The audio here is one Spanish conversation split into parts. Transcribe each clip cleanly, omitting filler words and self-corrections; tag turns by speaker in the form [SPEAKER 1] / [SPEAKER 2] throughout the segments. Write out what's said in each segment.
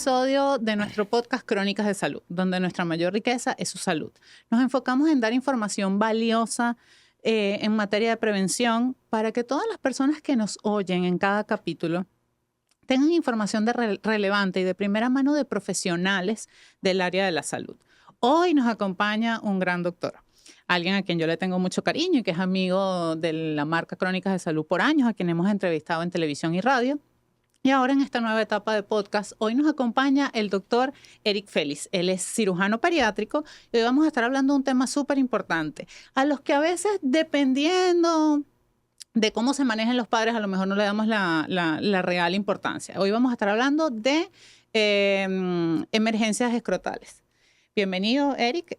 [SPEAKER 1] episodio de nuestro podcast Crónicas de Salud, donde nuestra mayor riqueza es su salud. Nos enfocamos en dar información valiosa en materia de prevención para que todas las personas que nos oyen en cada capítulo tengan información relevante y de primera mano de profesionales del área de la salud. Hoy nos acompaña un gran doctor, alguien a quien yo le tengo mucho cariño y que es amigo de la marca Crónicas de Salud por años, a quien hemos entrevistado en televisión y radio. Y ahora en esta nueva etapa de podcast, hoy nos acompaña el doctor Eric Félix. Él es cirujano pediátrico y hoy vamos a estar hablando de un tema súper importante, a los que a veces, dependiendo de cómo se manejan los padres, a lo mejor no le damos la real importancia. Hoy vamos a estar hablando de emergencias escrotales. Bienvenido, Eric.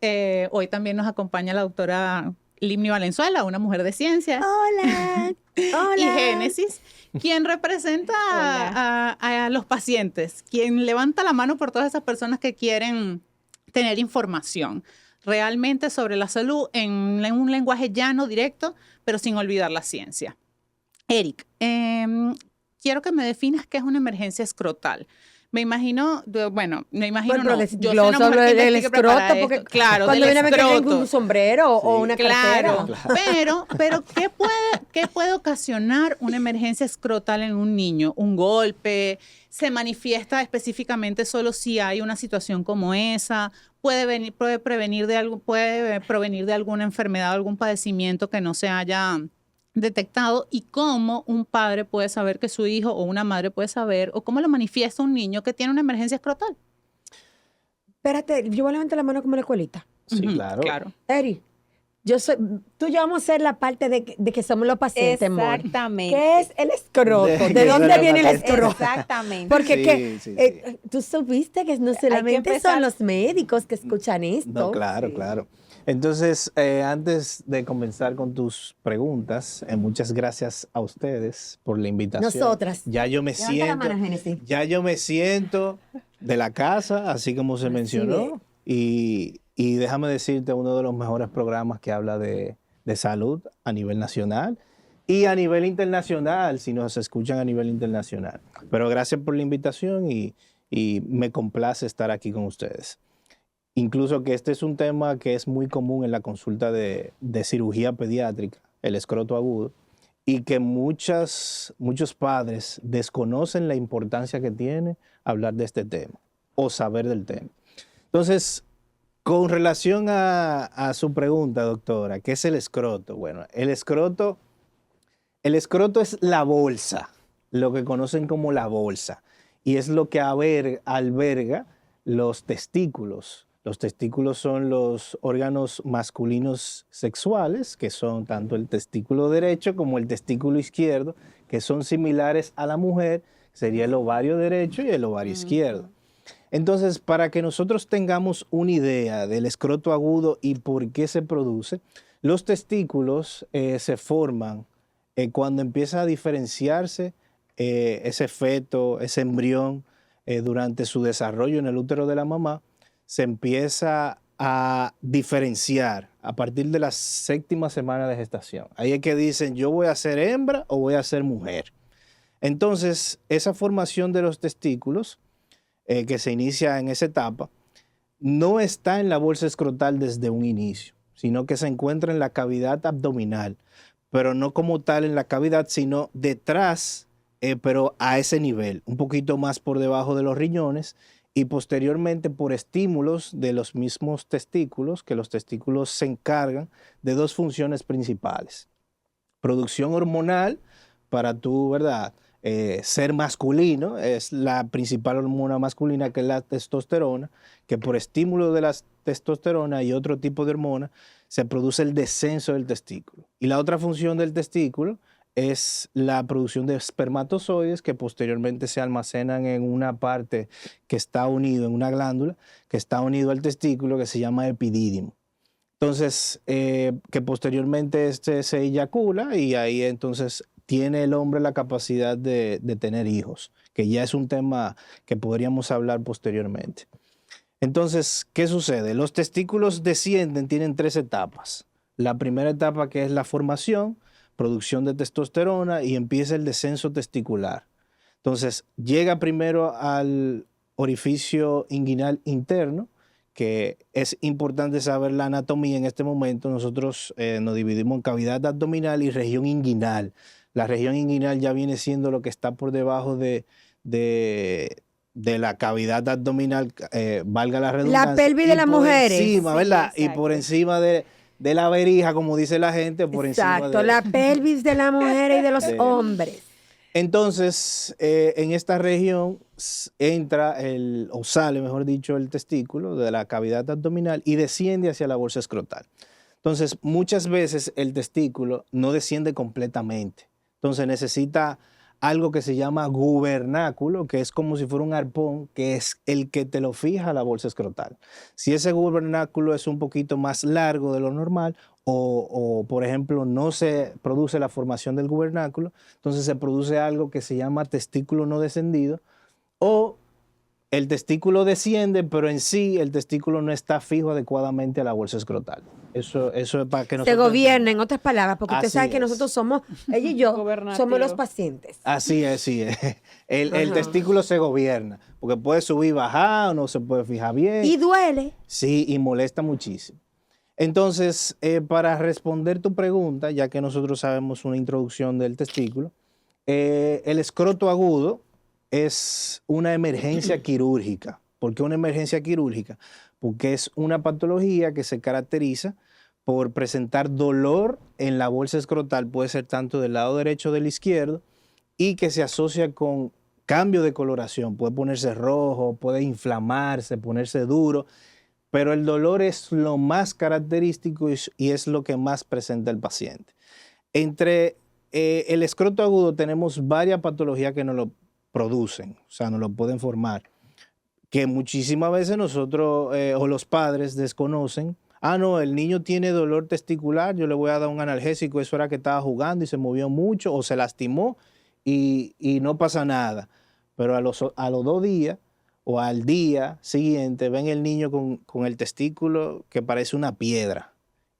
[SPEAKER 1] Hoy también nos acompaña la doctora Limni Valenzuela, una mujer de ciencia.
[SPEAKER 2] Hola. Hola.
[SPEAKER 1] Y Génesis, quien representa a los pacientes, quien levanta la mano por todas esas personas que quieren tener información realmente sobre la salud en un lenguaje llano, directo, pero sin olvidar la ciencia. Eric, quiero que me definas qué es una emergencia escrotal. Me imagino, bueno, yo soy una mujer que
[SPEAKER 2] escroto, porque
[SPEAKER 1] claro,
[SPEAKER 2] cuando
[SPEAKER 1] del
[SPEAKER 2] viene
[SPEAKER 1] escroto.
[SPEAKER 2] un sombrero o una cartera.
[SPEAKER 1] Pero ¿qué puede ocasionar una emergencia escrotal en un niño? ¿Un golpe? ¿Se manifiesta específicamente solo si hay una situación como esa? ¿Puede provenir de alguna enfermedad o algún padecimiento que no se haya detectado? ¿Y cómo un padre puede saber que su hijo o una madre puede saber, o cómo lo manifiesta un niño que tiene una emergencia escrotal?
[SPEAKER 2] Espérate, yo voy a levantar la mano como la escuelita.
[SPEAKER 3] Sí, claro.
[SPEAKER 2] Eri, tú y yo vamos a ser la parte de que somos los pacientes, amor.
[SPEAKER 4] Exactamente.
[SPEAKER 2] ¿Qué es el escroto? ¿De dónde viene el escroto?
[SPEAKER 4] Exactamente.
[SPEAKER 2] Porque
[SPEAKER 3] Sí.
[SPEAKER 2] tú supiste que no solamente son los médicos que escuchan esto.
[SPEAKER 3] No, claro. Entonces, antes de comenzar con tus preguntas, muchas gracias a ustedes por la invitación.
[SPEAKER 2] Nosotras.
[SPEAKER 3] Ya yo me
[SPEAKER 2] Levanta la mano, Génesis.
[SPEAKER 3] siento de la casa, así como se mencionó. Y déjame decirte, uno de los mejores programas que habla de salud a nivel nacional y a nivel internacional, si nos escuchan a nivel internacional. Pero gracias por la invitación y me complace estar aquí con ustedes. Incluso que este es un tema que es muy común en la consulta de cirugía pediátrica, el escroto agudo, y que muchos padres desconocen la importancia que tiene hablar de este tema o saber del tema. Entonces, con relación a su pregunta, doctora, ¿qué es el escroto? Bueno, el escroto es la bolsa, lo que conocen como la bolsa, y es lo que alberga los testículos. Los testículos son los órganos masculinos sexuales, que son tanto el testículo derecho como el testículo izquierdo, que son similares a la mujer, sería el ovario derecho y el ovario izquierdo. Entonces, para que nosotros tengamos una idea del escroto agudo y por qué se produce, los testículos se forman cuando empieza a diferenciarse ese feto, ese embrión, durante su desarrollo en el útero de la mamá, se empieza a diferenciar a partir de la 7ª semana de gestación. Ahí es que dicen, yo voy a ser hembra o voy a ser mujer. Entonces, esa formación de los testículos, que se inicia en esa etapa, no está en la bolsa escrotal desde un inicio, sino que se encuentra en la cavidad abdominal, pero no como tal en la cavidad, sino detrás, pero a ese nivel, un poquito más por debajo de los riñones, y posteriormente por estímulos de los mismos testículos, que los testículos se encargan de 2 funciones principales. Producción hormonal para tú, ¿verdad?, ser masculino, es la principal hormona masculina, que es la testosterona, que por estímulo de la testosterona y otro tipo de hormona se produce el descenso del testículo. Y la otra función del testículo es la producción de espermatozoides, que posteriormente se almacenan en una parte que está unido, en una glándula que está unido al testículo, que se llama epidídimo. Entonces, que posteriormente se eyacula y ahí entonces tiene el hombre la capacidad de tener hijos, que ya es un tema que podríamos hablar posteriormente. Entonces, ¿qué sucede? Los testículos descienden, tienen 3 etapas. La primera etapa, que es la formación, producción de testosterona, y empieza el descenso testicular. Entonces, llega primero al orificio inguinal interno, que es importante saber la anatomía en este momento. Nosotros nos dividimos en cavidad abdominal y región inguinal. La región inguinal ya viene siendo lo que está por debajo de la cavidad abdominal, valga la redundancia.
[SPEAKER 2] La pelvis de las mujeres.
[SPEAKER 3] Encima, ¿verdad?
[SPEAKER 4] Sí,
[SPEAKER 3] Y por
[SPEAKER 4] exacto.
[SPEAKER 3] encima de la verija, como dice la gente, por encima
[SPEAKER 2] Exacto,
[SPEAKER 3] de...
[SPEAKER 2] la pelvis de la mujer y de los
[SPEAKER 3] de-
[SPEAKER 2] hombres.
[SPEAKER 3] Entonces, en esta región entra o sale, mejor dicho, el testículo de la cavidad abdominal y desciende hacia la bolsa escrotal. Entonces, muchas veces el testículo no desciende completamente. Entonces, necesita algo que se llama gubernáculo, que es como si fuera un arpón, que es el que te lo fija a la bolsa escrotal. Si ese gubernáculo es un poquito más largo de lo normal, o, por ejemplo, no se produce la formación del gubernáculo, entonces se produce algo que se llama testículo no descendido, o el testículo desciende, pero en sí el testículo no está fijo adecuadamente a la bolsa escrotal. Eso es para que
[SPEAKER 2] Se
[SPEAKER 3] nosotros...
[SPEAKER 2] gobierna, en otras palabras, porque usted
[SPEAKER 3] Así
[SPEAKER 2] sabe que
[SPEAKER 3] es.
[SPEAKER 2] nosotros somos, ella y yo,
[SPEAKER 4] Gobernativo.
[SPEAKER 2] somos los pacientes.
[SPEAKER 3] Así es, sí es. El
[SPEAKER 2] Ajá.
[SPEAKER 3] testículo se gobierna, porque puede subir y bajar, o no se puede fijar bien.
[SPEAKER 2] Y duele.
[SPEAKER 3] Sí, y molesta muchísimo. Entonces, para responder tu pregunta, ya que nosotros sabemos una introducción del testículo, el escroto agudo es una emergencia quirúrgica. ¿Por qué una emergencia quirúrgica? Porque es una patología que se caracteriza por presentar dolor en la bolsa escrotal, puede ser tanto del lado derecho o del izquierdo, y que se asocia con cambio de coloración. Puede ponerse rojo, puede inflamarse, ponerse duro, pero el dolor es lo más característico y es lo que más presenta el paciente. Entre el escroto agudo tenemos varias patologías que nos lo producen, o sea, nos lo pueden formar, que muchísimas veces nosotros o los padres desconocen. Ah, no, el niño tiene dolor testicular, yo le voy a dar un analgésico, eso era que estaba jugando y se movió mucho o se lastimó y no pasa nada. Pero a los 2 días o al día siguiente ven el niño con el testículo que parece una piedra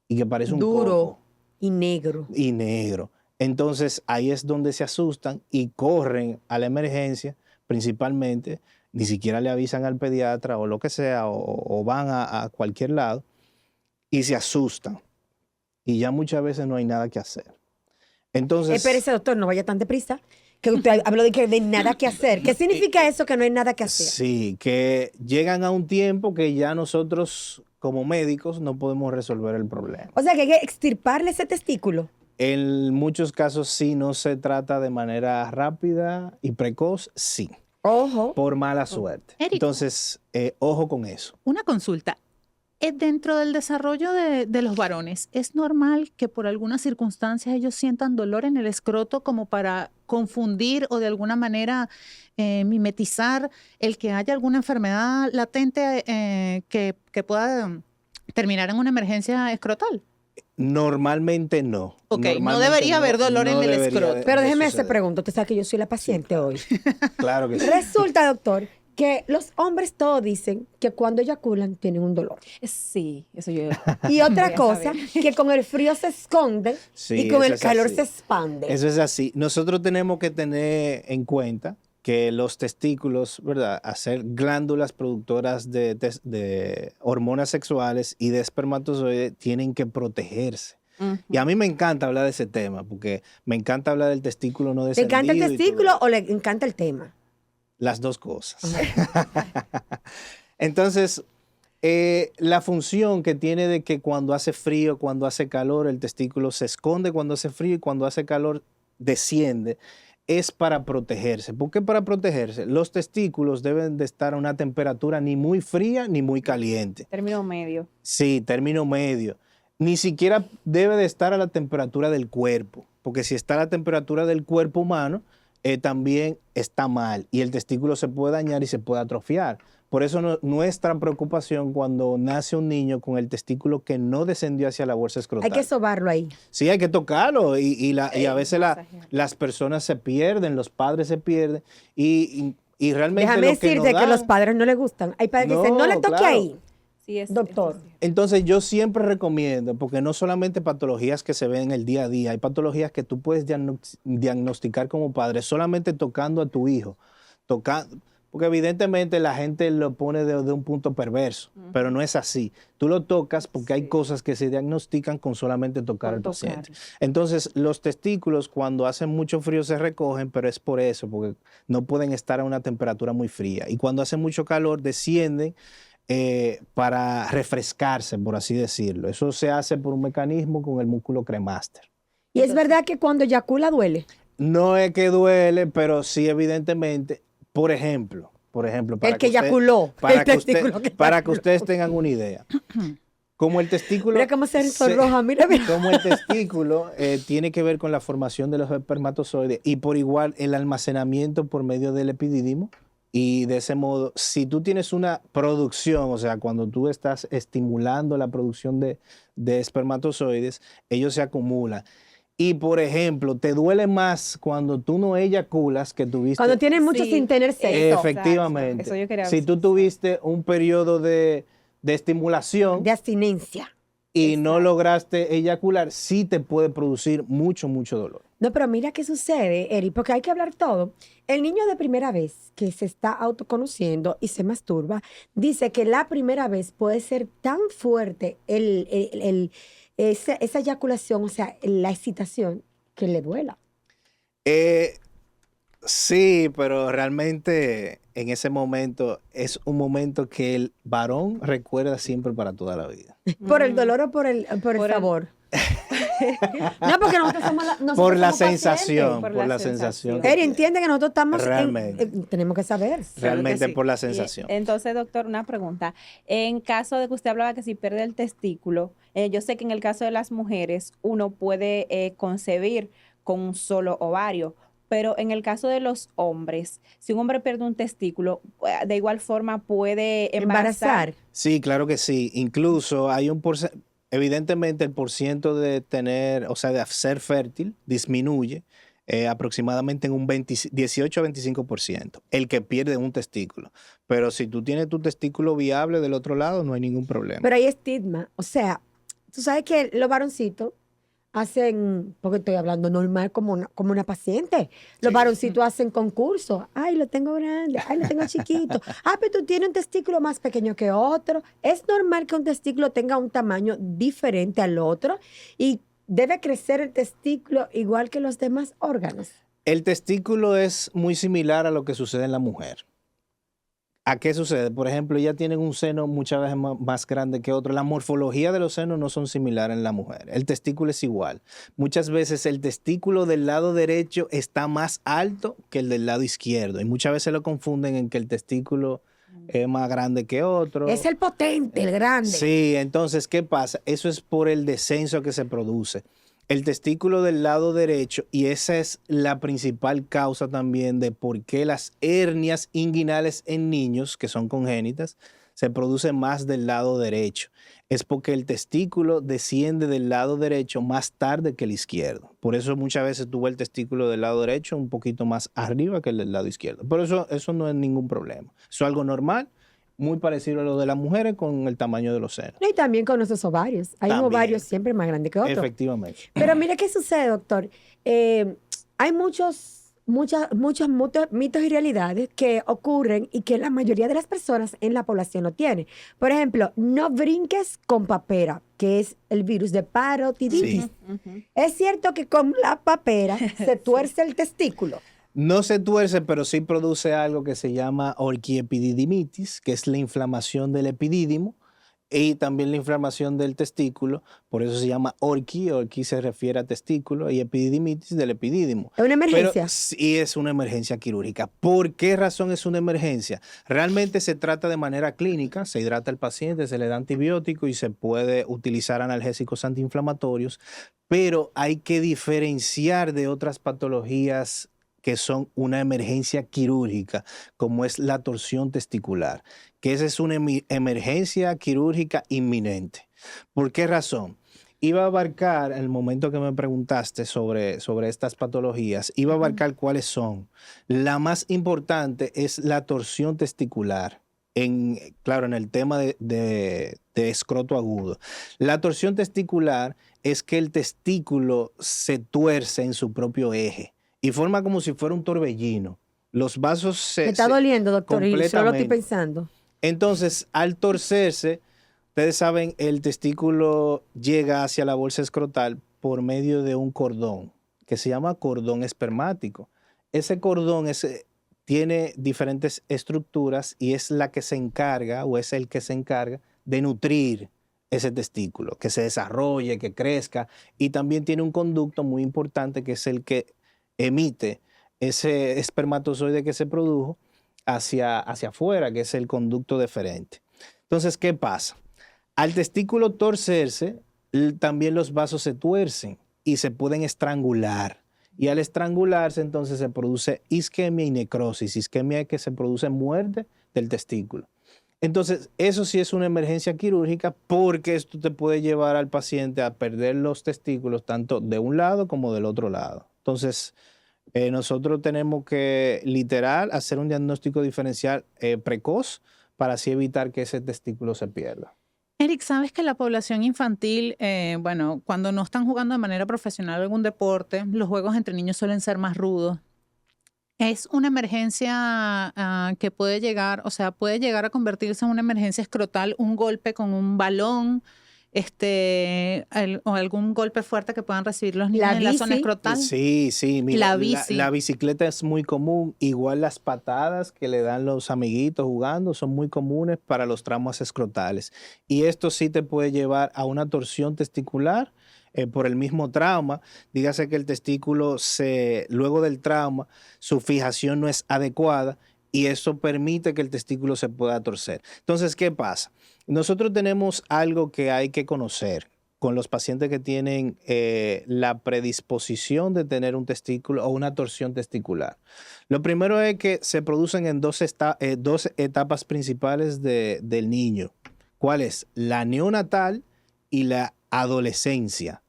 [SPEAKER 3] y que parece un
[SPEAKER 2] Duro
[SPEAKER 3] coco
[SPEAKER 2] y negro.
[SPEAKER 3] y negro. Entonces ahí es donde se asustan y corren a la emergencia, principalmente, ni siquiera le avisan al pediatra o lo que sea, o van a cualquier lado y se asustan. Y ya muchas veces no hay nada que hacer. Entonces,
[SPEAKER 2] Espérese, doctor, no vaya tan deprisa. Que usted habló de que de nada que hacer. ¿Qué significa eso que no hay nada que hacer?
[SPEAKER 3] sí, que llegan a un tiempo que ya nosotros como médicos no podemos resolver el problema.
[SPEAKER 2] O sea, que hay que extirparle ese testículo.
[SPEAKER 3] En muchos casos, si no se trata de manera rápida y precoz, sí,
[SPEAKER 2] Ojo.
[SPEAKER 3] por mala suerte.
[SPEAKER 1] Érico.
[SPEAKER 3] Entonces, ojo con eso.
[SPEAKER 1] Una consulta. Dentro del desarrollo de los varones, ¿es normal que por algunas circunstancias ellos sientan dolor en el escroto como para confundir o de alguna manera mimetizar el que haya alguna enfermedad latente que pueda terminar en una emergencia escrotal?
[SPEAKER 3] Normalmente no.
[SPEAKER 1] Ok, no
[SPEAKER 3] Normalmente
[SPEAKER 1] debería haber dolor en el
[SPEAKER 3] debería
[SPEAKER 1] escroto.
[SPEAKER 3] de-
[SPEAKER 2] Pero
[SPEAKER 3] de
[SPEAKER 2] déjeme hacer
[SPEAKER 3] suceder.
[SPEAKER 2] pregunta. Usted sabe que yo soy la paciente hoy.
[SPEAKER 3] Claro que sí.
[SPEAKER 2] Resulta, doctor, que los hombres todos dicen que cuando eyaculan tienen un dolor.
[SPEAKER 4] Sí, eso yo.
[SPEAKER 2] Y otra
[SPEAKER 4] Quería
[SPEAKER 2] cosa,
[SPEAKER 4] saber.
[SPEAKER 2] que con el frío se esconde
[SPEAKER 3] Sí,
[SPEAKER 2] y con
[SPEAKER 3] eso
[SPEAKER 2] el
[SPEAKER 3] es
[SPEAKER 2] calor
[SPEAKER 3] así.
[SPEAKER 2] se expande.
[SPEAKER 3] Eso es así. Nosotros tenemos que tener en cuenta que los testículos, ¿verdad? Hacer glándulas productoras de hormonas sexuales y de espermatozoides tienen que protegerse. Y a mí me encanta hablar de ese tema, porque me encanta hablar del testículo no
[SPEAKER 2] ¿Te
[SPEAKER 3] descendido.
[SPEAKER 2] encanta el
[SPEAKER 3] y todo
[SPEAKER 2] testículo
[SPEAKER 3] eso.
[SPEAKER 2] o le encanta el tema?
[SPEAKER 3] Las dos cosas. Entonces, la función que tiene de que cuando hace frío, cuando hace calor, el testículo se esconde cuando hace frío y cuando hace calor desciende, es para protegerse. ¿Por qué para protegerse? Los testículos deben de estar a una temperatura ni muy fría ni muy caliente.
[SPEAKER 4] Término medio.
[SPEAKER 3] Sí, término medio. Ni siquiera debe de estar a la temperatura del cuerpo, porque si está a la temperatura del cuerpo humano, también está mal y el testículo se puede dañar y se puede atrofiar. Por eso nuestra preocupación cuando nace un niño con el testículo que no descendió hacia la bolsa escrotal.
[SPEAKER 2] Hay que sobarlo ahí.
[SPEAKER 3] Sí, hay que tocarlo y a veces
[SPEAKER 4] masajear.
[SPEAKER 3] las personas se pierden, los padres se pierden y realmente
[SPEAKER 2] Déjame
[SPEAKER 3] lo que
[SPEAKER 2] decirte
[SPEAKER 3] nos
[SPEAKER 2] que
[SPEAKER 3] dan-
[SPEAKER 2] los padres no les gustan. Hay padres que dicen, no le toque
[SPEAKER 3] claro.
[SPEAKER 2] ahí.
[SPEAKER 4] Sí, es,
[SPEAKER 2] Doctor.
[SPEAKER 4] es así.
[SPEAKER 3] Entonces yo siempre recomiendo, porque no solamente patologías que se ven en el día a día, hay patologías que tú puedes diagnosticar como padre solamente tocando a tu hijo, Porque evidentemente la gente lo pone de un punto perverso, pero no es así. Tú lo tocas porque hay cosas que se diagnostican con solamente tocar al paciente. Entonces, los testículos cuando hacen mucho frío se recogen, pero es por eso, porque no pueden estar a una temperatura muy fría. Y cuando hace mucho calor descienden para refrescarse, por así decirlo. Eso se hace por un mecanismo con el músculo cremaster.
[SPEAKER 2] Y es verdad que cuando eyacula duele.
[SPEAKER 3] No es que duele, pero sí evidentemente, por ejemplo,
[SPEAKER 2] El que eyaculó.
[SPEAKER 3] para que ustedes tengan una idea. Como el testículo,
[SPEAKER 2] Mira cómo se sonroja, mira.
[SPEAKER 3] como el testículo tiene que ver con la formación de los espermatozoides y por igual el almacenamiento por medio del epidídimo. Y de ese modo, si tú tienes una producción, o sea, cuando tú estás estimulando la producción de espermatozoides, ellos se acumulan. Y, por ejemplo, te duele más cuando tú no eyaculas que tuviste...
[SPEAKER 2] Cuando tienes mucho sin tener sexo.
[SPEAKER 3] Efectivamente.
[SPEAKER 4] Eso yo quería
[SPEAKER 3] Si tú tuviste un periodo de estimulación
[SPEAKER 2] De abstinencia.
[SPEAKER 3] y no lograste eyacular, sí te puede producir mucho, mucho dolor.
[SPEAKER 2] No, pero mira qué sucede, Eri, porque hay que hablar todo. El niño de primera vez que se está autoconociendo y se masturba, dice que la primera vez puede ser tan fuerte esa eyaculación, o sea, la excitación, que le duela.
[SPEAKER 3] Sí, pero realmente en ese momento es un momento que el varón recuerda siempre para toda la vida.
[SPEAKER 2] ¿Por el dolor o por el sabor? No, porque nosotros somos
[SPEAKER 3] Por la
[SPEAKER 2] somos
[SPEAKER 3] sensación,
[SPEAKER 2] pacientes.
[SPEAKER 3] por la sensación.
[SPEAKER 2] Eri, entiende que nosotros estamos
[SPEAKER 3] Realmente.
[SPEAKER 2] tenemos que saber.
[SPEAKER 3] Realmente
[SPEAKER 4] sí.
[SPEAKER 3] por la
[SPEAKER 4] Y,
[SPEAKER 3] sensación.
[SPEAKER 4] entonces, doctor, una pregunta. En caso de que usted hablaba que si pierde el testículo, yo sé que en el caso de las mujeres uno puede concebir con un solo ovario, pero en el caso de los hombres, si un hombre pierde un testículo, de igual forma puede embarazar.
[SPEAKER 3] Sí, claro que sí. Incluso hay un porcentaje, evidentemente el porciento de tener, o sea, de ser fértil disminuye aproximadamente en un 18 a 25%, el que pierde un testículo. Pero si tú tienes tu testículo viable del otro lado, no hay ningún problema.
[SPEAKER 2] Pero hay estigma. O sea, tú sabes que los varoncitos hacen, porque estoy hablando normal como una paciente. Los varoncitos hacen concursos. Ay, lo tengo grande. Ay, lo tengo chiquito. Ah, pero tú tienes un testículo más pequeño que otro. Es normal que un testículo tenga un tamaño diferente al otro y debe crecer el testículo igual que los demás órganos.
[SPEAKER 3] El testículo es muy similar a lo que sucede en la mujer. ¿A qué sucede? Por ejemplo, ellas tienen un seno muchas veces más grande que otro. La morfología de los senos no son similares en la mujer. El testículo es igual. Muchas veces el testículo del lado derecho está más alto que el del lado izquierdo. Y muchas veces lo confunden en que el testículo es más grande que otro.
[SPEAKER 2] Es el potente, el grande.
[SPEAKER 3] Sí, entonces, ¿qué pasa? Eso es por el descenso que se produce. El testículo del lado derecho, y esa es la principal causa también de por qué las hernias inguinales en niños, que son congénitas, se producen más del lado derecho. Es porque el testículo desciende del lado derecho más tarde que el izquierdo. Por eso muchas veces tuvo el testículo del lado derecho un poquito más arriba que el del lado izquierdo. Pero eso no es ningún problema. Eso es algo normal. Muy parecido a lo de las mujeres con el tamaño de los senos.
[SPEAKER 2] Y también con nuestros ovarios. Hay un ovario siempre más grande que otro.
[SPEAKER 3] Efectivamente.
[SPEAKER 2] Pero mire qué sucede, doctor. Hay muchos mitos y realidades que ocurren y que la mayoría de las personas en la población no tienen. Por ejemplo, no brinques con papera, que es el virus de parotiditis.
[SPEAKER 3] Sí.
[SPEAKER 2] Es cierto que con la papera se tuerce el testículo.
[SPEAKER 3] No se tuerce, pero sí produce algo que se llama orquiepididimitis, que es la inflamación del epidídimo y también la inflamación del testículo. Por eso se llama orqui. Orqui se refiere a testículo y epididimitis del epidídimo.
[SPEAKER 2] ¿Es una emergencia?
[SPEAKER 3] Pero sí es una emergencia quirúrgica. ¿Por qué razón es una emergencia? Realmente se trata de manera clínica, se hidrata al paciente, se le da antibiótico y se puede utilizar analgésicos antiinflamatorios, pero hay que diferenciar de otras patologías que son una emergencia quirúrgica, como es la torsión testicular, que esa es una emergencia quirúrgica inminente. ¿Por qué razón? Iba a abarcar, en el momento que me preguntaste sobre estas patologías, iba a abarcar cuáles son. La más importante es la torsión testicular, claro, en el tema de escroto agudo. La torsión testicular es que el testículo se tuerce en su propio eje y forma como si fuera un torbellino. Los vasos
[SPEAKER 2] Me está doliendo, doctor, y solo estoy
[SPEAKER 3] completamente.
[SPEAKER 2] pensando.
[SPEAKER 3] Entonces, al torcerse, ustedes saben, el testículo llega hacia la bolsa escrotal por medio de un cordón que se llama cordón espermático. Ese cordón tiene diferentes estructuras y es la que se encarga, o es el que se encarga de nutrir ese testículo, que se desarrolle, que crezca, y también tiene un conducto muy importante que es el que emite ese espermatozoide que se produjo hacia afuera, que es el conducto deferente. Entonces, ¿qué pasa? Al testículo torcerse, también los vasos se tuercen y se pueden estrangular. Y al estrangularse, entonces se produce isquemia y necrosis. Isquemia es que se produce muerte del testículo. Entonces, eso sí es una emergencia quirúrgica porque esto te puede llevar al paciente a perder los testículos tanto de un lado como del otro lado. Entonces, nosotros tenemos que literal hacer un diagnóstico diferencial precoz para así evitar que ese testículo se pierda.
[SPEAKER 1] Eric, ¿sabes que la población infantil, bueno, cuando no están jugando de manera profesional algún deporte, los juegos entre niños suelen ser más rudos? Es una emergencia que puede llegar, o sea, puede llegar a convertirse en una emergencia escrotal, un golpe con un balón, o algún golpe fuerte que puedan recibir los niños en la zona escrotal.
[SPEAKER 3] Sí, mira,
[SPEAKER 1] La bici.
[SPEAKER 3] la bicicleta es muy común, igual las patadas que le dan los amiguitos jugando son muy comunes para los traumas escrotales. Y esto sí te puede llevar a una torsión testicular por el mismo trauma. Dígase que el testículo, luego del trauma, su fijación no es adecuada y eso permite que el testículo se pueda torcer. Entonces, ¿qué pasa? Nosotros tenemos algo que hay que conocer con los pacientes que tienen la predisposición de tener un testículo o una torsión testicular. Lo primero es que se producen en dos etapas principales del niño. ¿Cuál es? La neonatal y la adolescencia.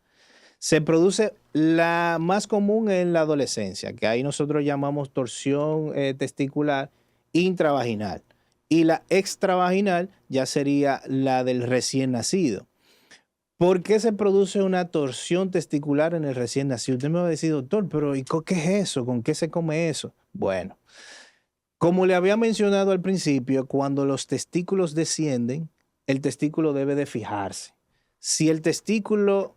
[SPEAKER 3] Se produce la más común en la adolescencia, que ahí nosotros llamamos torsión testicular intravaginal. Y la extravaginal ya sería la del recién nacido. ¿Por qué se produce una torsión testicular en el recién nacido? Usted me va a decir, doctor, pero ¿y qué es eso? ¿Con qué se come eso? Bueno, como le había mencionado al principio, cuando los testículos descienden, el testículo debe de fijarse. Si el testículo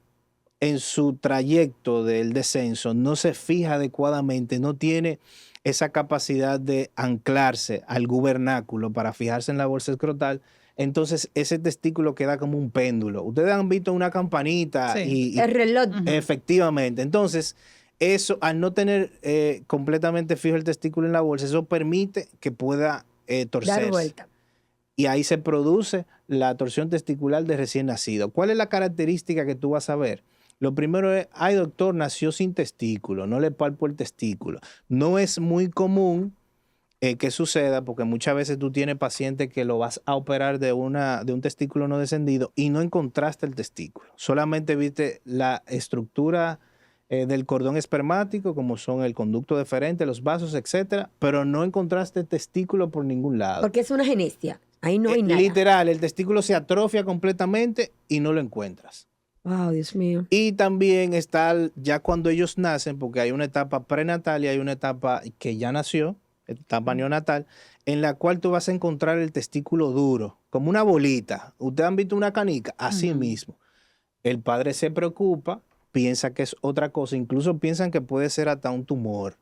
[SPEAKER 3] en su trayecto del descenso no se fija adecuadamente, no tiene esa capacidad de anclarse al gubernáculo para fijarse en la bolsa escrotal, entonces ese testículo queda como un péndulo. Ustedes han visto una campanita
[SPEAKER 1] Sí.
[SPEAKER 2] El reloj.
[SPEAKER 3] Efectivamente. Entonces, eso, al no tener completamente fijo el testículo en la bolsa, eso permite que pueda torcerse.
[SPEAKER 2] Dar vuelta.
[SPEAKER 3] Y ahí se produce la torsión testicular de recién nacido. ¿Cuál es la característica que tú vas a ver? Lo primero es, ay doctor, nació sin testículo, no le palpo el testículo. No es muy común que suceda porque muchas veces tú tienes pacientes que lo vas a operar de un testículo no descendido y no encontraste el testículo. Solamente viste la estructura del cordón espermático, como son el conducto deferente, los vasos, etcétera, pero no encontraste testículo por ningún lado.
[SPEAKER 2] Porque es una genestia. Ahí no hay nada.
[SPEAKER 3] Literal, el testículo se atrofia completamente y no lo encuentras.
[SPEAKER 2] Wow, Dios mío.
[SPEAKER 3] Y también está ya cuando ellos nacen, porque hay una etapa prenatal y hay una etapa que ya nació, etapa neonatal, en la cual tú vas a encontrar el testículo duro, como una bolita. ¿Ustedes han visto una canica? Así mismo. El padre se preocupa, piensa que es otra cosa, incluso piensan que puede ser hasta un tumor,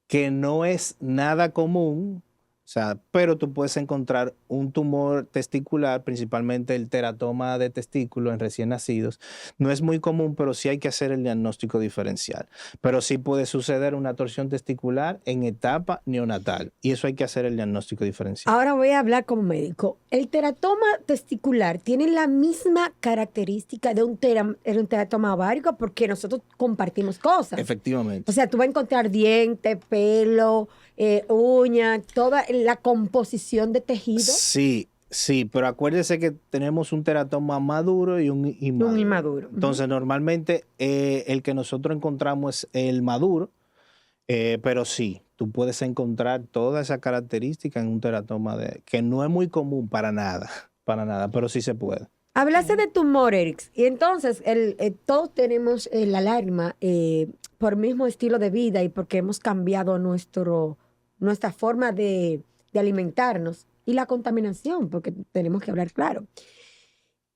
[SPEAKER 3] que no es nada común. O sea, pero tú puedes encontrar un tumor testicular, principalmente el teratoma de testículo en recién nacidos. No es muy común, pero sí hay que hacer el diagnóstico diferencial. Pero sí puede suceder una torsión testicular en etapa neonatal y eso hay que hacer el diagnóstico diferencial.
[SPEAKER 2] Ahora voy a hablar como médico. ¿El teratoma testicular tiene la misma característica de un teratoma ovárico? Porque nosotros compartimos cosas.
[SPEAKER 3] Efectivamente.
[SPEAKER 2] O sea, tú vas a encontrar diente, pelo, uña, toda la composición de tejido.
[SPEAKER 3] Sí, pero acuérdese que tenemos un teratoma maduro y un inmaduro.
[SPEAKER 2] Un inmaduro.
[SPEAKER 3] Entonces, normalmente el que nosotros encontramos es el maduro, pero sí, tú puedes encontrar toda esa característica en un teratoma que no es muy común para nada, pero sí se puede.
[SPEAKER 2] Hablaste de tumor, Eric, y entonces todos tenemos la alarma por mismo estilo de vida y porque hemos cambiado nuestro nuestra forma de alimentarnos y la contaminación, porque tenemos que hablar claro.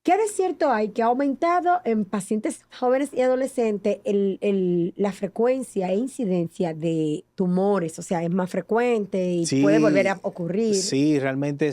[SPEAKER 2] ¿Qué de cierto hay que ha aumentado en pacientes jóvenes y adolescentes la frecuencia e incidencia de tumores? O sea, es más frecuente y
[SPEAKER 3] Sí,
[SPEAKER 2] puede volver a ocurrir.
[SPEAKER 3] Sí, realmente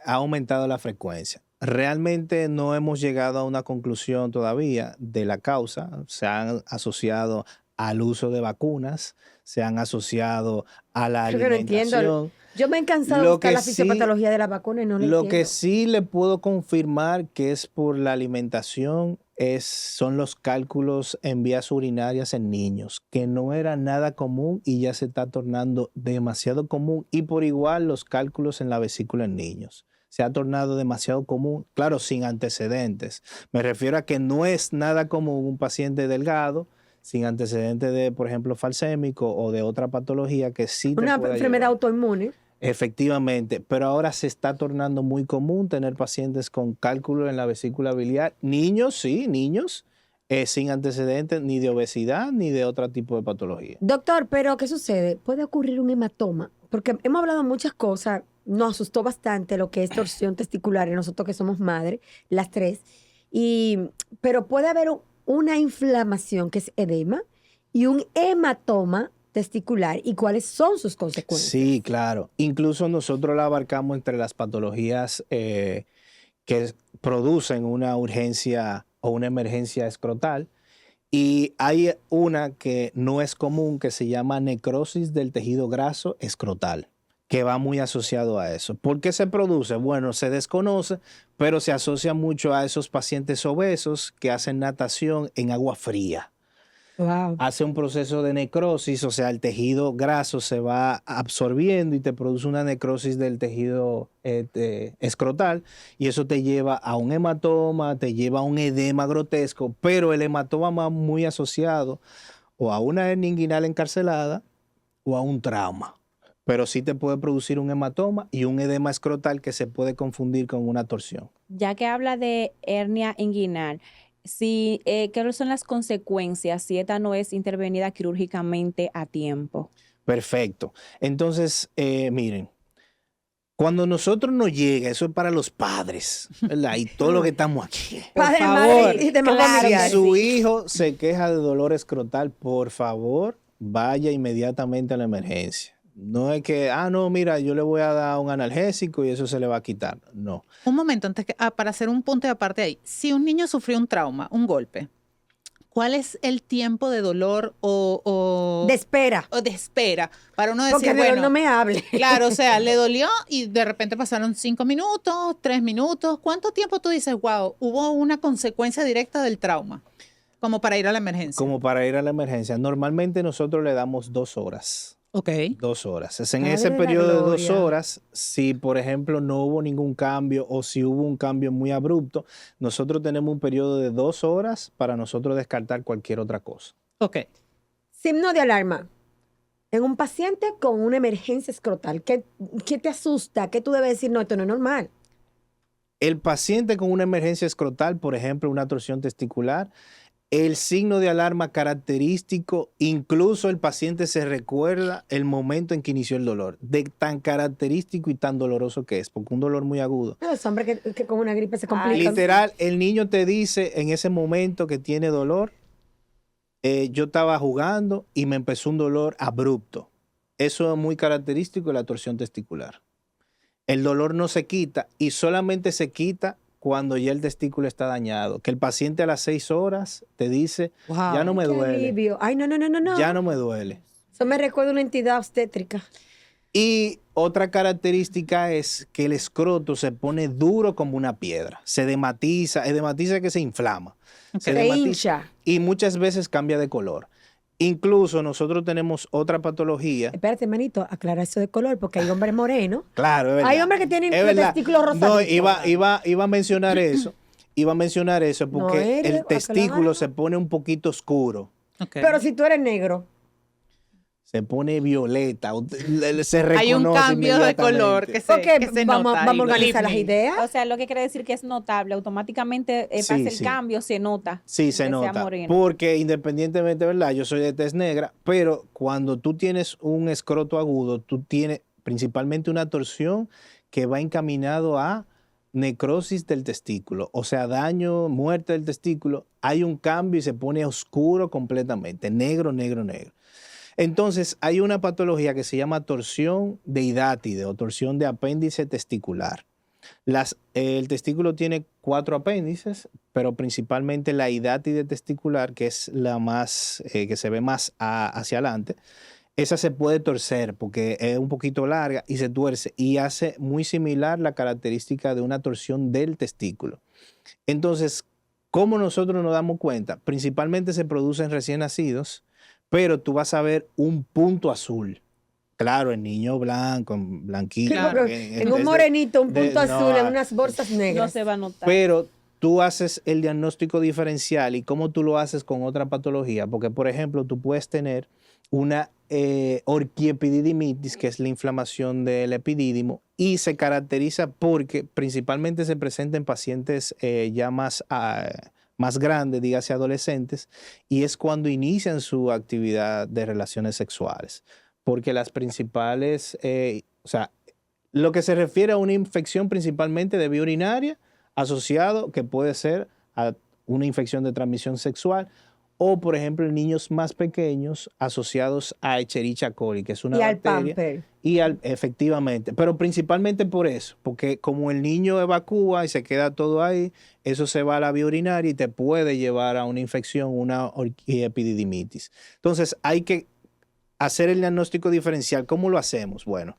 [SPEAKER 3] ha aumentado la frecuencia. Realmente no hemos llegado a una conclusión todavía de la causa. Se han asociado al uso de vacunas, se han asociado a la
[SPEAKER 2] Creo que no entiendo.
[SPEAKER 3] alimentación.
[SPEAKER 2] Yo me he cansado de
[SPEAKER 3] Lo
[SPEAKER 2] buscar
[SPEAKER 3] que
[SPEAKER 2] la
[SPEAKER 3] sí-
[SPEAKER 2] fisiopatología de la vacuna y no lo
[SPEAKER 3] Lo
[SPEAKER 2] entiendo.
[SPEAKER 3] que sí le puedo confirmar que es por la alimentación son los cálculos en vías urinarias en niños, que no era nada común y ya se está tornando demasiado común. Y por igual los cálculos en la vesícula en niños. Se ha tornado demasiado común, claro, sin antecedentes. Me refiero a que no es nada común un paciente delgado sin antecedentes de, por ejemplo, falsémico o de otra patología que sí te
[SPEAKER 2] Una
[SPEAKER 3] pueda
[SPEAKER 2] enfermedad
[SPEAKER 3] llevar.
[SPEAKER 2] autoinmune.
[SPEAKER 3] Efectivamente, pero ahora se está tornando muy común tener pacientes con cálculo en la vesícula biliar. Niños, sí, niños, sin antecedentes ni de obesidad ni de otro tipo de patología.
[SPEAKER 2] Doctor, pero ¿qué sucede? Puede ocurrir un hematoma, porque hemos hablado muchas cosas, nos asustó bastante lo que es torsión testicular en nosotros que somos madres, las tres, pero puede haber una inflamación que es edema y un hematoma testicular y cuáles son sus consecuencias.
[SPEAKER 3] Sí, claro. Incluso nosotros la abarcamos entre las patologías que producen una urgencia o una emergencia escrotal. Y hay una que no es común que se llama necrosis del tejido graso escrotal, que va muy asociado a eso. ¿Por qué se produce? Bueno, se desconoce, pero se asocia mucho a esos pacientes obesos que hacen natación en agua fría.
[SPEAKER 2] Wow.
[SPEAKER 3] Hace un proceso de necrosis, o sea, el tejido graso se va absorbiendo y te produce una necrosis del tejido escrotal y eso te lleva a un hematoma, te lleva a un edema grotesco, pero el hematoma va muy asociado o a una hernia inguinal encarcelada o a un trauma. Pero sí te puede producir un hematoma y un edema escrotal que se puede confundir con una torsión.
[SPEAKER 4] Ya que habla de hernia inguinal, ¿qué son las consecuencias si esta no es intervenida quirúrgicamente a tiempo?
[SPEAKER 3] Perfecto. Entonces, miren, cuando nosotros nos llega, eso es para los padres, ¿verdad? Y todos los que estamos aquí.
[SPEAKER 2] Padre,
[SPEAKER 3] Por
[SPEAKER 2] madre
[SPEAKER 3] favor,
[SPEAKER 2] y demás
[SPEAKER 4] claro,
[SPEAKER 2] familiares.
[SPEAKER 3] si su hijo se queja de dolor escrotal, por favor, vaya inmediatamente a la emergencia. No es que, no, mira, yo le voy a dar un analgésico y eso se le va a quitar. No.
[SPEAKER 1] Un momento, para hacer un punto de aparte ahí. Si un niño sufrió un trauma, un golpe, ¿cuál es el tiempo de dolor
[SPEAKER 2] De espera.
[SPEAKER 1] o de espera? Para uno decir,
[SPEAKER 2] Porque de
[SPEAKER 1] bueno,
[SPEAKER 2] no me hable.
[SPEAKER 1] claro, o sea, le dolió y de repente pasaron 5 minutos, 3 minutos. ¿Cuánto tiempo tú dices, wow, hubo una consecuencia directa del trauma? Como para ir a la emergencia.
[SPEAKER 3] Como para ir a la emergencia. Normalmente nosotros le damos 2 horas.
[SPEAKER 1] Ok.
[SPEAKER 3] 2 horas. Es en
[SPEAKER 2] Padre
[SPEAKER 3] ese
[SPEAKER 2] de la
[SPEAKER 3] periodo de 2
[SPEAKER 2] gloria.
[SPEAKER 3] horas, si por ejemplo no hubo ningún cambio o si hubo un cambio muy abrupto, nosotros tenemos un periodo de 2 horas para nosotros descartar cualquier otra cosa.
[SPEAKER 1] Ok.
[SPEAKER 2] Signo de alarma. En un paciente con una emergencia escrotal, ¿qué te asusta? ¿Qué tú debes decir? No, esto no es normal.
[SPEAKER 3] El paciente con una emergencia escrotal, por ejemplo, una torsión testicular, el signo de alarma característico, incluso el paciente se recuerda el momento en que inició el dolor, de tan característico y tan doloroso que es, porque un dolor muy agudo.
[SPEAKER 2] Los hombres que con una gripe se complican.
[SPEAKER 3] Literal, el niño te dice en ese momento que tiene dolor, yo estaba jugando y me empezó un dolor abrupto. Eso es muy característico de la torsión testicular. El dolor no se quita y solamente se quita cuando ya el testículo está dañado. Que el paciente a las 6 horas te dice,
[SPEAKER 1] Wow.
[SPEAKER 3] ya no me
[SPEAKER 2] Qué
[SPEAKER 3] duele,
[SPEAKER 2] alivio. Ay, no.
[SPEAKER 3] ya no me duele.
[SPEAKER 2] Eso me recuerda una entidad obstétrica.
[SPEAKER 3] Y otra característica es que el escroto se pone duro como una piedra. Se dematiza, que se inflama.
[SPEAKER 2] Se
[SPEAKER 3] dematiza
[SPEAKER 2] hincha.
[SPEAKER 3] y muchas veces cambia de color. Incluso nosotros tenemos otra patología.
[SPEAKER 2] Espérate, hermanito, aclara eso de color, porque hay hombres morenos.
[SPEAKER 3] Claro, es verdad.
[SPEAKER 2] Hay hombres que tienen
[SPEAKER 3] Es
[SPEAKER 2] los
[SPEAKER 3] verdad.
[SPEAKER 2] testículos rosaditos.
[SPEAKER 3] No, iba a mencionar eso. Iba a mencionar eso porque
[SPEAKER 2] No, Erio,
[SPEAKER 3] el testículo
[SPEAKER 2] aclara.
[SPEAKER 3] se pone un poquito oscuro.
[SPEAKER 1] Ok.
[SPEAKER 2] Pero si tú eres negro,
[SPEAKER 3] se pone violeta, se reconoce
[SPEAKER 1] Hay un cambio de color
[SPEAKER 3] inmediatamente.
[SPEAKER 1] que
[SPEAKER 2] Porque
[SPEAKER 1] se
[SPEAKER 2] vamos,
[SPEAKER 1] nota.
[SPEAKER 2] vamos a
[SPEAKER 1] y
[SPEAKER 2] organizar las
[SPEAKER 1] believe me.
[SPEAKER 2] ideas.
[SPEAKER 4] O sea, lo que quiere decir que es notable, automáticamente
[SPEAKER 3] Sí,
[SPEAKER 4] pasa el
[SPEAKER 3] sí.
[SPEAKER 4] cambio, se nota.
[SPEAKER 3] Sí, se
[SPEAKER 4] que sea
[SPEAKER 3] nota.
[SPEAKER 4] moreno.
[SPEAKER 3] Porque independientemente, ¿verdad? Yo soy de tez negra, pero cuando tú tienes un escroto agudo, tú tienes principalmente una torsión que va encaminado a necrosis del testículo, o sea, daño, muerte del testículo. Hay un cambio y se pone oscuro completamente, negro, negro, negro. Entonces, hay una patología que se llama torsión de hidátide o torsión de apéndice testicular. El testículo tiene 4 apéndices, pero principalmente la hidátide testicular, que es la más, que se ve más hacia adelante, esa se puede torcer porque es un poquito larga y se tuerce y hace muy similar la característica de una torsión del testículo. Entonces, ¿cómo nosotros nos damos cuenta? Principalmente se producen recién nacidos, pero tú vas a ver un punto azul. Claro, el niño blanco, blanquito.
[SPEAKER 2] Sí,
[SPEAKER 1] Claro.
[SPEAKER 2] porque en un morenito, un punto azul, en unas bolsas
[SPEAKER 4] No
[SPEAKER 2] negras.
[SPEAKER 4] se va a notar.
[SPEAKER 3] Pero tú haces el diagnóstico diferencial y cómo tú lo haces con otra patología. Porque, por ejemplo, tú puedes tener una orquiepididimitis, que es la inflamación del epidídimo, y se caracteriza porque principalmente se presenta en pacientes ya más grandes, dígase adolescentes, y es cuando inician su actividad de relaciones sexuales. Porque las principales, o sea, lo que se refiere a una infección principalmente de vía urinaria, asociado que puede ser a una infección de transmisión sexual, o por ejemplo en niños más pequeños asociados a Escherichia coli, que es una
[SPEAKER 2] Y al
[SPEAKER 3] bacteria.
[SPEAKER 2] pamper.
[SPEAKER 3] Efectivamente, pero principalmente por eso, porque como el niño evacúa y se queda todo ahí, eso se va a la vía urinaria y te puede llevar a una infección, una orquiepididimitis. Entonces hay que hacer el diagnóstico diferencial. ¿Cómo lo hacemos? Bueno,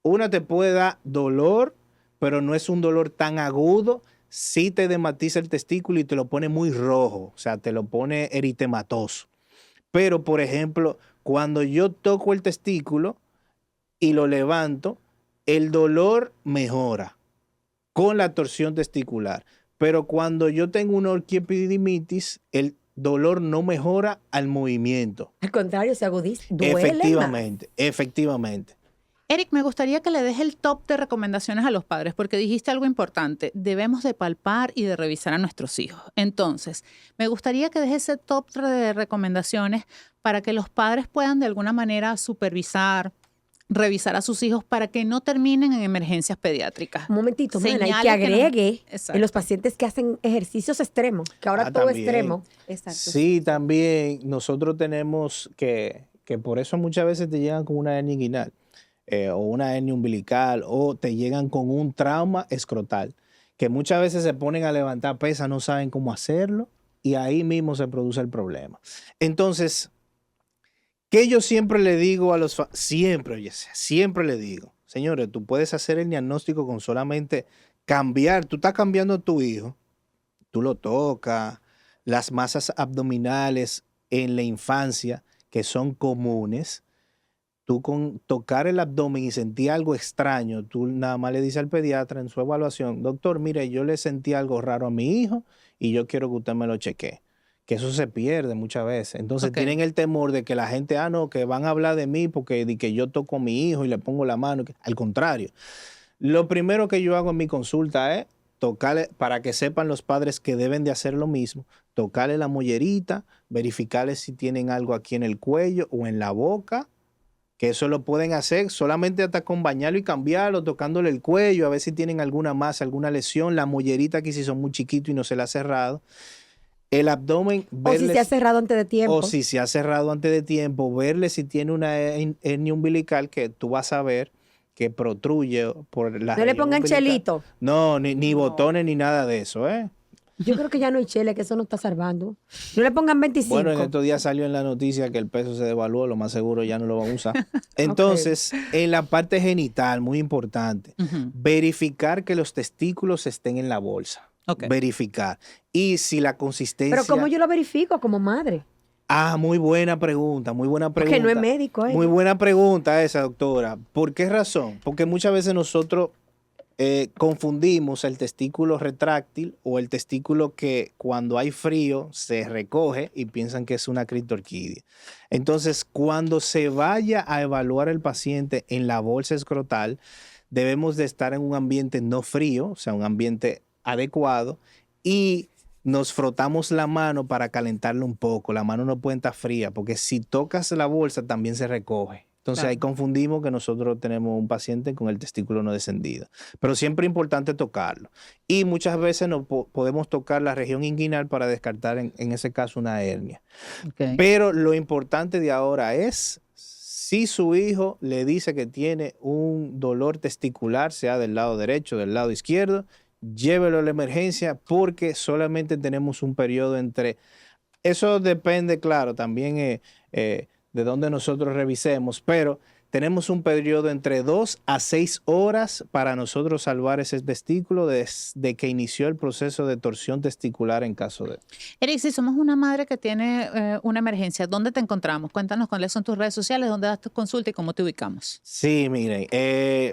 [SPEAKER 3] una te puede dar dolor, pero no es un dolor tan agudo. Sí te edematiza el testículo y te lo pone muy rojo, o sea, te lo pone eritematoso. Pero, por ejemplo, cuando yo toco el testículo y lo levanto, el dolor mejora con la torsión testicular. Pero cuando yo tengo una orquiepididimitis, el dolor no mejora al movimiento.
[SPEAKER 2] Al contrario, se agudiza. Duele más.
[SPEAKER 3] Efectivamente, efectivamente.
[SPEAKER 1] Eric, me gustaría que le des el top de recomendaciones a los padres, porque dijiste algo importante. Debemos de palpar y de revisar a nuestros hijos. Entonces, me gustaría que des ese top de recomendaciones para que los padres puedan de alguna manera supervisar, revisar a sus hijos para que no terminen en emergencias pediátricas.
[SPEAKER 2] Un momentito, man, hay
[SPEAKER 1] Señales
[SPEAKER 2] que
[SPEAKER 1] que no-
[SPEAKER 2] agregue
[SPEAKER 1] Exacto.
[SPEAKER 2] en los pacientes que hacen ejercicios extremos, que ahora todo
[SPEAKER 3] También.
[SPEAKER 2] extremo.
[SPEAKER 4] Exacto.
[SPEAKER 3] Sí, también nosotros tenemos que por eso muchas veces te llegan con una hernia inguinal o una hernia umbilical o te llegan con un trauma escrotal, que muchas veces se ponen a levantar pesas, no saben cómo hacerlo y ahí mismo se produce el problema. Entonces, ¿qué yo siempre le digo a los siempre le digo, señores, tú puedes hacer el diagnóstico con solamente cambiar, tú estás cambiando a tu hijo, tú lo tocas, las masas abdominales en la infancia que son comunes, tú con tocar el abdomen y sentir algo extraño, tú nada más le dices al pediatra en su evaluación, doctor, mire, yo le sentí algo raro a mi hijo y yo quiero que usted me lo chequee. Que eso se pierde muchas veces. Entonces
[SPEAKER 1] Ok.
[SPEAKER 3] tienen el temor de que la gente, no, que van a hablar de mí porque de que yo toco a mi hijo y le pongo la mano. Al contrario, lo primero que yo hago en mi consulta es tocarle, para que sepan los padres que deben de hacer lo mismo, tocarle la mollerita, verificarle si tienen algo aquí en el cuello o en la boca, que eso lo pueden hacer solamente hasta con bañarlo y cambiarlo, tocándole el cuello, a ver si tienen alguna masa, alguna lesión, la mollerita que si son muy chiquitos y no se la ha cerrado. El abdomen,
[SPEAKER 2] O si se ha cerrado antes de tiempo.
[SPEAKER 3] o si se ha cerrado antes de tiempo, verle si tiene una hernia umbilical que tú vas a ver que protruye por la
[SPEAKER 2] No le
[SPEAKER 3] región
[SPEAKER 2] pongan
[SPEAKER 3] umbilical.
[SPEAKER 2] chelito.
[SPEAKER 3] No, ni
[SPEAKER 4] No.
[SPEAKER 3] botones ni nada de eso, ¿eh?
[SPEAKER 2] Yo creo que ya no hay chele, que eso no está salvando. No le pongan 25.
[SPEAKER 3] Bueno, en estos días salió en la noticia que el peso se devaluó, lo más seguro ya no lo van a usar. Entonces, en la parte genital, muy importante,
[SPEAKER 1] Ujú.
[SPEAKER 3] verificar que los testículos estén en la bolsa.
[SPEAKER 1] Ok.
[SPEAKER 3] Verificar. Y si la consistencia...
[SPEAKER 2] Pero ¿cómo yo lo verifico como madre?
[SPEAKER 3] Muy buena pregunta, muy buena
[SPEAKER 2] Porque
[SPEAKER 3] pregunta.
[SPEAKER 2] no es médico, ¿eh?
[SPEAKER 3] Muy buena pregunta esa, doctora. ¿Por qué razón? Porque muchas veces nosotros confundimos el testículo retráctil o el testículo que cuando hay frío se recoge y piensan que es una criptorquidia. Entonces, cuando se vaya a evaluar el paciente en la bolsa escrotal, debemos de estar en un ambiente no frío, o sea, un ambiente adecuado, y nos frotamos la mano para calentarla un poco. La mano no puede estar fría, porque si tocas la bolsa también se recoge. Entonces ahí confundimos que nosotros tenemos un paciente con el testículo no descendido. Pero siempre es importante tocarlo. Y muchas veces no podemos tocar la región inguinal para descartar en ese caso una hernia.
[SPEAKER 1] Okay.
[SPEAKER 3] Pero lo importante de ahora es si su hijo le dice que tiene un dolor testicular, sea del lado derecho o del lado izquierdo, llévelo a la emergencia porque solamente tenemos un periodo entre... Eso depende, claro, también de donde nosotros revisemos, pero tenemos un periodo entre 2 a 6 horas para nosotros salvar ese testículo desde que inició el proceso de torsión testicular en caso de...
[SPEAKER 1] Eric, si somos una madre que tiene una emergencia, ¿dónde te encontramos? Cuéntanos cuáles son tus redes sociales, dónde das tu consulta y cómo te ubicamos.
[SPEAKER 3] Sí, miren,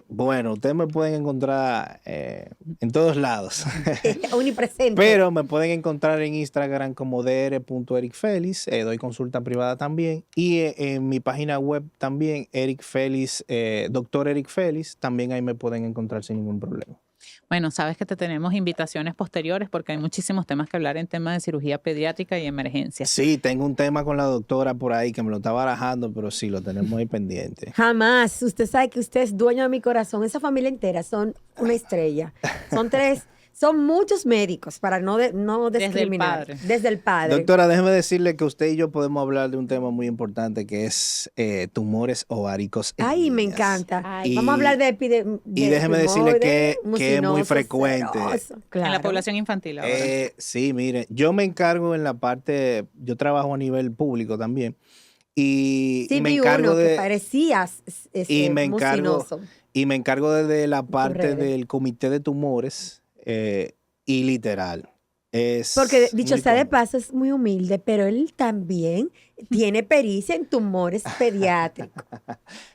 [SPEAKER 3] bueno, ustedes me pueden encontrar en todos lados.
[SPEAKER 2] Omnipresente.
[SPEAKER 3] Pero me pueden encontrar en Instagram como dr.ericfelix, doy consulta privada también, y en mi página web también, Dr. Eric Félix, también ahí me pueden encontrar sin ningún problema.
[SPEAKER 1] Bueno, sabes que te tenemos invitaciones posteriores porque hay muchísimos temas que hablar en temas de cirugía pediátrica y emergencias.
[SPEAKER 3] Sí, tengo un tema con la doctora por ahí que me lo está barajando, pero sí, lo tenemos ahí pendiente.
[SPEAKER 2] Jamás. Usted sabe que usted es dueño de mi corazón. Esa familia entera son una estrella. Son 3, son muchos médicos para no discriminar. Desde el padre.
[SPEAKER 3] Doctora, déjeme decirle que usted y yo podemos hablar de un tema muy importante que es tumores ováricos en
[SPEAKER 2] Ay, me
[SPEAKER 3] niñas.
[SPEAKER 2] encanta.
[SPEAKER 4] Ay.
[SPEAKER 2] Vamos a hablar de
[SPEAKER 3] Y déjeme decirle que es muy
[SPEAKER 2] mucinoso,
[SPEAKER 3] frecuente.
[SPEAKER 2] seroso.
[SPEAKER 1] En la
[SPEAKER 2] Claro.
[SPEAKER 1] población infantil ahora.
[SPEAKER 3] Sí, mire, yo me encargo en la parte, yo trabajo a nivel público también, y
[SPEAKER 2] Sí,
[SPEAKER 3] me
[SPEAKER 2] vi
[SPEAKER 3] encargo
[SPEAKER 2] uno que
[SPEAKER 3] de...
[SPEAKER 2] parecías
[SPEAKER 3] Y me encargo,
[SPEAKER 2] mucinoso.
[SPEAKER 3] y me encargo desde la parte
[SPEAKER 2] redes.
[SPEAKER 3] del comité de tumores y literal. Es
[SPEAKER 2] Porque dicho
[SPEAKER 3] muy
[SPEAKER 2] sea de
[SPEAKER 3] común.
[SPEAKER 2] paso es muy humilde, pero él también tiene pericia en tumores pediátricos.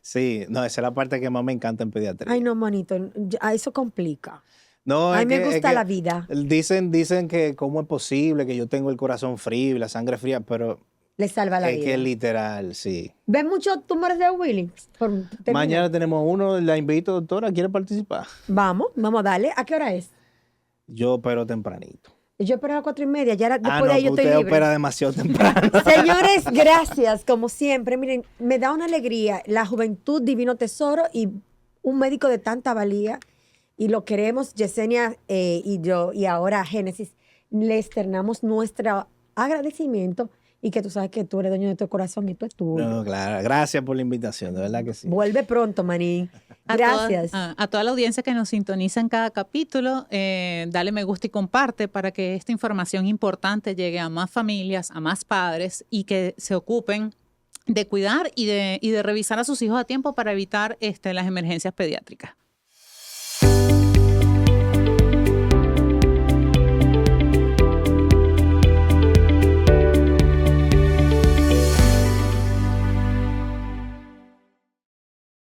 [SPEAKER 3] Sí, no, esa es la parte que más me encanta en pediatría.
[SPEAKER 2] Ay, no, manito, eso complica.
[SPEAKER 3] No,
[SPEAKER 2] A
[SPEAKER 3] es
[SPEAKER 2] mí me
[SPEAKER 3] que- es
[SPEAKER 2] gusta
[SPEAKER 3] que
[SPEAKER 2] la vida.
[SPEAKER 3] Dicen que cómo es posible que yo tengo el corazón frío y la sangre fría, pero
[SPEAKER 2] Le salva la
[SPEAKER 3] es
[SPEAKER 2] vida.
[SPEAKER 3] que literal, sí.
[SPEAKER 2] ¿Ves muchos tumores de Willy?
[SPEAKER 3] Mañana tenemos uno, la invito, doctora, ¿quiere participar?
[SPEAKER 2] Vamos a darle. ¿A qué hora es?
[SPEAKER 3] Yo opero tempranito.
[SPEAKER 2] Yo opero a las 4:30. Ya después
[SPEAKER 3] No,
[SPEAKER 2] de ahí yo
[SPEAKER 3] pues
[SPEAKER 2] estoy
[SPEAKER 3] usted
[SPEAKER 2] libre.
[SPEAKER 3] opera demasiado temprano.
[SPEAKER 2] Señores, gracias, como siempre. Miren, me da una alegría la juventud, divino tesoro y un médico de tanta valía. Y lo queremos, Yesenia y yo, y ahora Génesis, le externamos nuestro agradecimiento y que tú sabes que tú eres dueño de tu corazón y tú es tuyo.
[SPEAKER 3] No, claro, gracias por la invitación, de verdad que sí.
[SPEAKER 2] Vuelve pronto, manín. Gracias.
[SPEAKER 1] A toda la audiencia que nos sintoniza en cada capítulo, dale me gusta y comparte para que esta información importante llegue a más familias, a más padres y que se ocupen de cuidar y de revisar a sus hijos a tiempo para evitar las emergencias pediátricas.